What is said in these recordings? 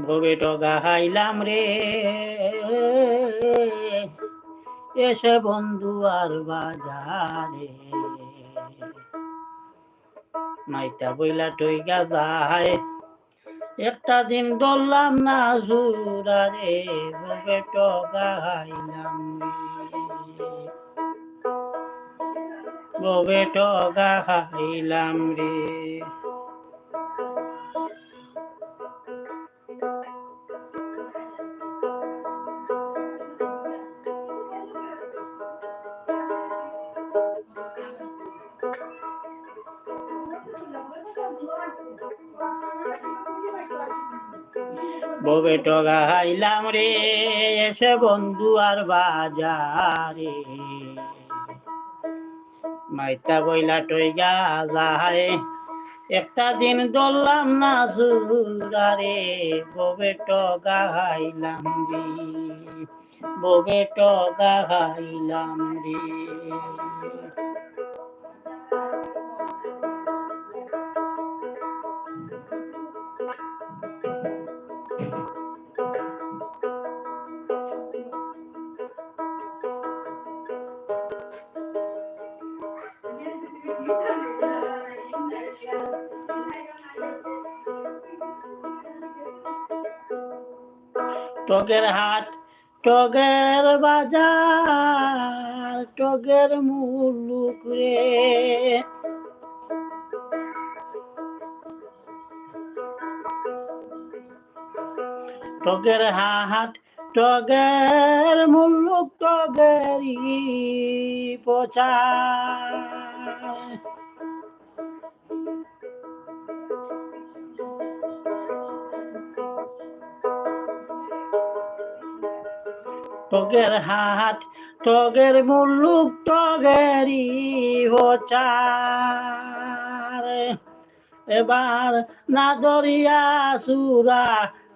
ভবে টগাইলাম রে এসে বন্ধু আর বাজারে মাইতা বইলা টইগা যায় একটা দিন ধরলাম না জুরারে ভবে টগাইলাম ভবে টগাইলাম রে ভবে টগাইলাম রে এসে বন্ধু আর বাজারে মাইতা বইলা টইগা যায় একটা দিন ধরলাম না জুরারে ভবে টগাইলাম রে ভবে টগাইলাম রে টগের হাট টগের বাজার টগের মুলুক রে টগের হাট টগের মুলুক টগেরই প্রচার টগের হাট টগের মুলুক টগেরই প্রচার এবার না দরিয়া সুরা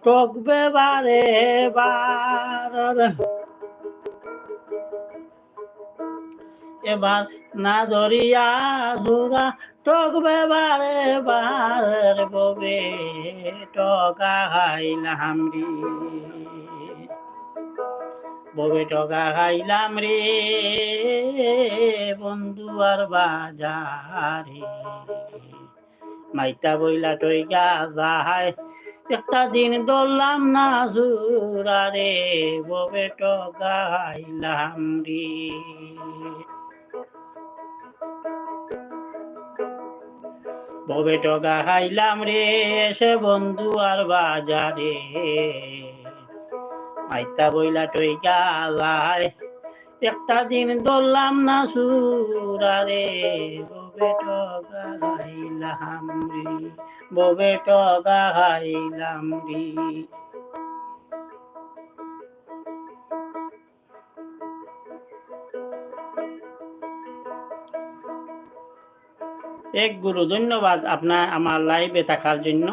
টকবে বারে বার এবার না দরিয়া সুরা টকবে বারে বার ববে টগাইলাম রে ববে টগাইলাম রে বন্ধু আর বাজারে মাইতা বইলা টইগা যায় একটা দিন ধরলাম না জুরারে ববে টগাইলাম রে ববে টগাইলাম রে এসে বন্ধু আর বাজারে মাইতা বইলা টইগা যায় একটা দিন ধরলাম না সুরারে ববে টগাইলাম রে ববে টগাইলাম রে এক গুরু ধন্যবাদ আপনার আমার লাইভে থাকার জন্য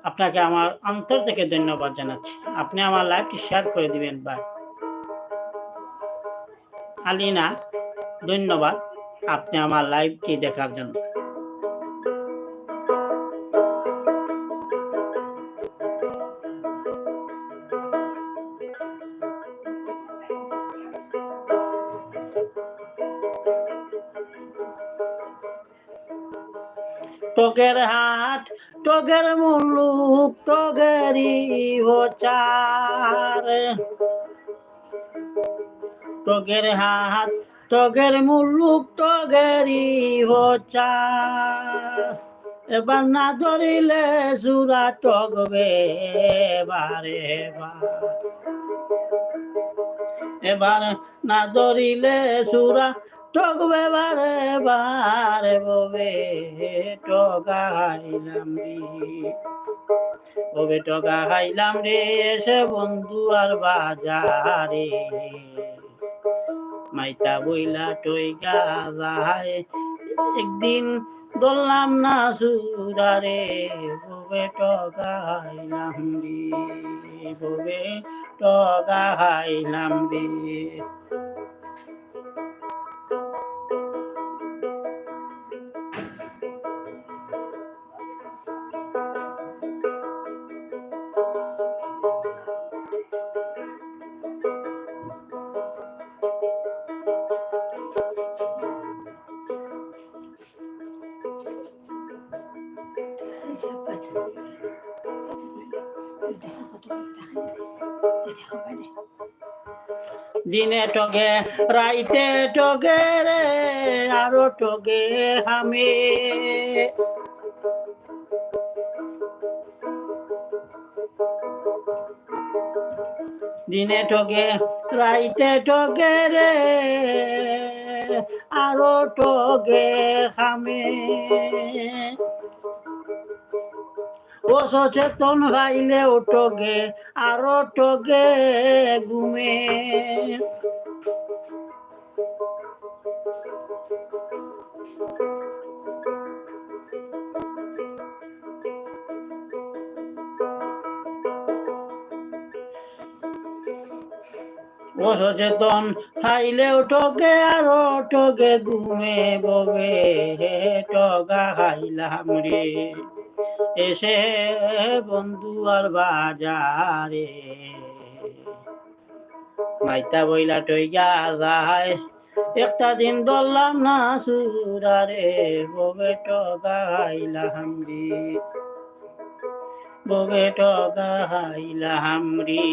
আপনাকে আমার অন্তর থেকে ধন্যবাদ জানাচ্ছি আপনি আমার লাইভটি শেয়ার করে দিবেন ভাই আলিনা ধন্যবাদ আপনি আমার লাইভটি দেখার জন্য টগের হাট টগের মুলুক টগেরই প্রচার টগের হাট টগের মুলুক টগেরই প্রচার এবার না ধরিলে সুরা টগবে বারে বার এবার না ধরিলে সুরা টগবে বারে বারে ববে টগাইলাম রে ববে টগাইলাম রে সে বন্ধু আর বাজারে মাইতা বইলা টইগা যায় একদিন ধরলাম না সুরারে ববে টগাইলাম রে ববে টগাইলাম রে দিনে টগে রাইতে টগে রে আরো টগে আমি দিনে টগে রাইতে টগে রে আরো টগে আমি ও সচেতন ভাইলে ও টগে আরো টগে ঘুমে ও সচেতন খাইলেও টগে আরো টগে ঘুমে ববে টগা খাইলাম রে এসে বন্ধু আর বাজারে মাইতা বইলা টইগা যায় একটা দিন ধরলাম না সুরারে ববে টগা খাইলাম রে ববে টগা খাইলাম রে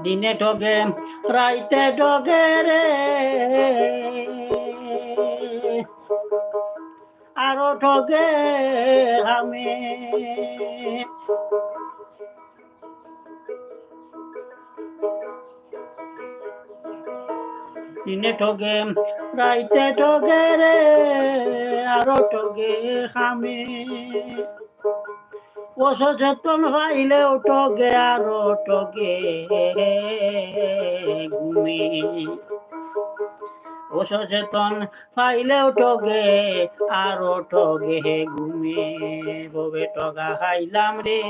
দিনে টগে রাইতে টগে রে আরো টগে আমি দিনে টগে রাইতে টগে রে আরো টগে আমি ও সচেতন ভাইলে ও টগে আরো টগে ঘুমে ও সচেতন পাইলেও টগে আরো টগে ঘুমে ববে টগা খাইলাম রে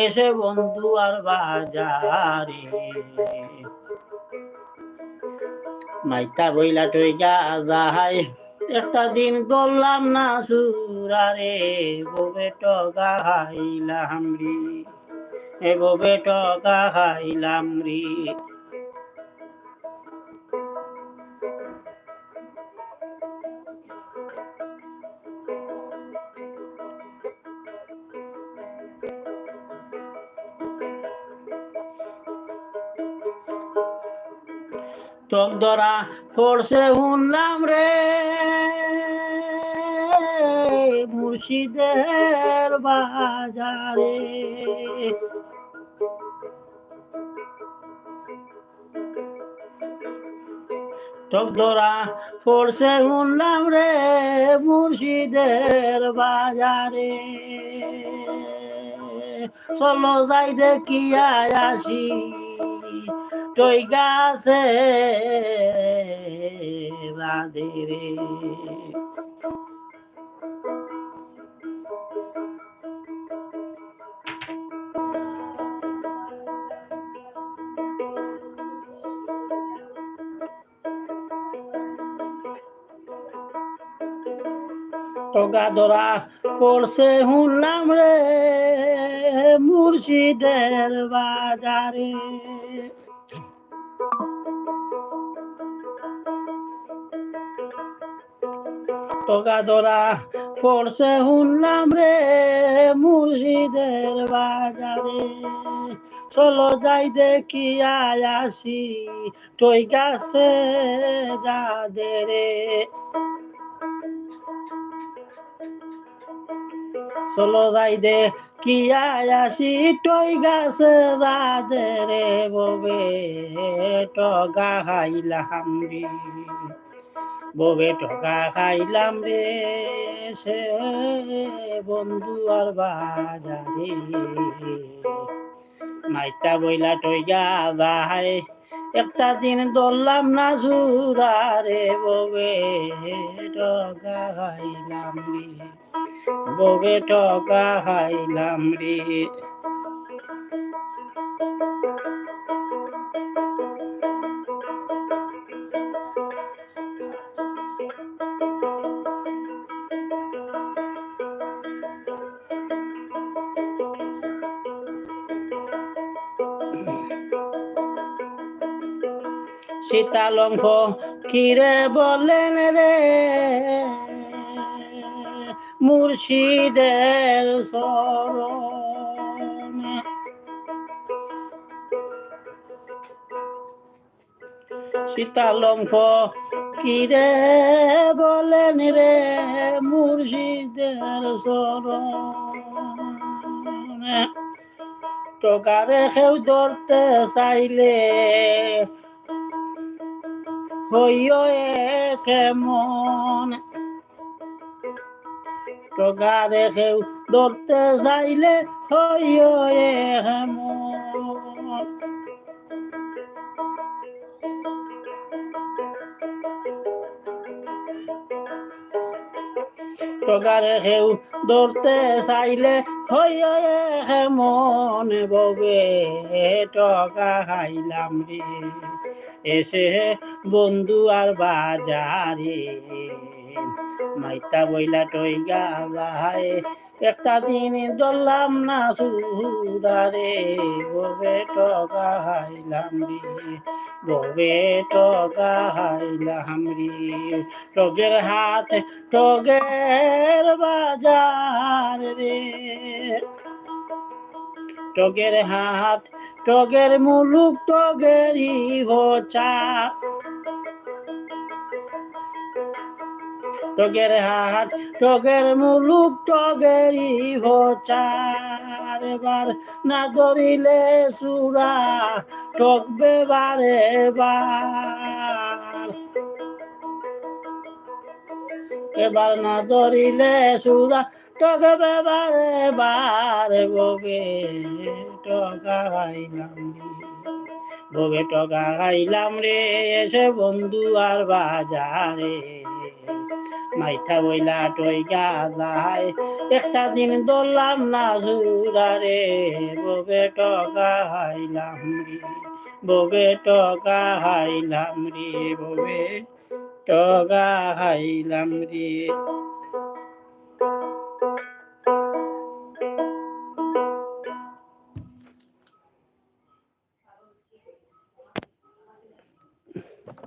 এসে বন্ধু আর বাজারে মাইতা বইলা টইগা যায় একটা দিন গড়লাম না সুরারে ববে টগা খাইলাম রে এ ববে টগা খাইলাম রে টক ধরা পড়ছে শুনলাম রে মুর্শিদের বাজারে টক ধরা পড়ছে শুনলাম রে মুর্শিদের বাজারে চলো যাই দেখি আসি টই গাছে রাধে রে টগা ধরা পড়ছে শুনলাম রে মুর্শিদের বাজারে টগা ধরা পড়ছে শুনলাম রে মুর্শিদের বাজারে চলো যাই দেখি আসি টই গাছে যাদে রে চলো যাই দে কি আসি টই গাছে যাদে রে ববে টগা খাইলাম রে ববে টগা খাইলাম রে সে বন্ধু আর বাজারে মাইতা বইলা টইগা যায় একটা দিন ধরলাম না জুরারে ববে টগা খাইলাম রে ববে টগা খাইলাম রে শীতালং ফকিরে বলেন রে মুর্শিদের শরণে শীতালং ফকিরে বলেন রে মুর্শিদের শরণে টোকারে কেউ ধরতে চাইলে হইও কেমন টোকারে কেউ ধরতে চাইলে হইও কেমন টোকারে কেউ ধরতে চাইলে হইও কেমন ববে টকা খাইলাম রে এসে বন্ধু আর বাজারে মাইতা বইলা টইগা যায় একটা দিন ধরলাম না সুদারে ববে টকা খাইলাম রে ববে টকা খাইলাম রে টগের হাত টগের বাজার রে টগের হাত টগের মুলুক টগেরই ভোচা টগের হাত টগের মুলুক টগেরই ভোচার এবার না ধরিলে সুরা টকবে বারে বার এবার না ধরিলে সুরা টকবে বারে বার ববে টকা খাইলাম রে ববে টকা খাইলাম রে এসে বন্ধু আর বাজারে মাইথা বইলা টইগা যায় একটা দিন ধরলাম না সুরারে ববে টকা খাইলাম রে ববে টকা খাইলাম রে ববে টকা খাইলাম রে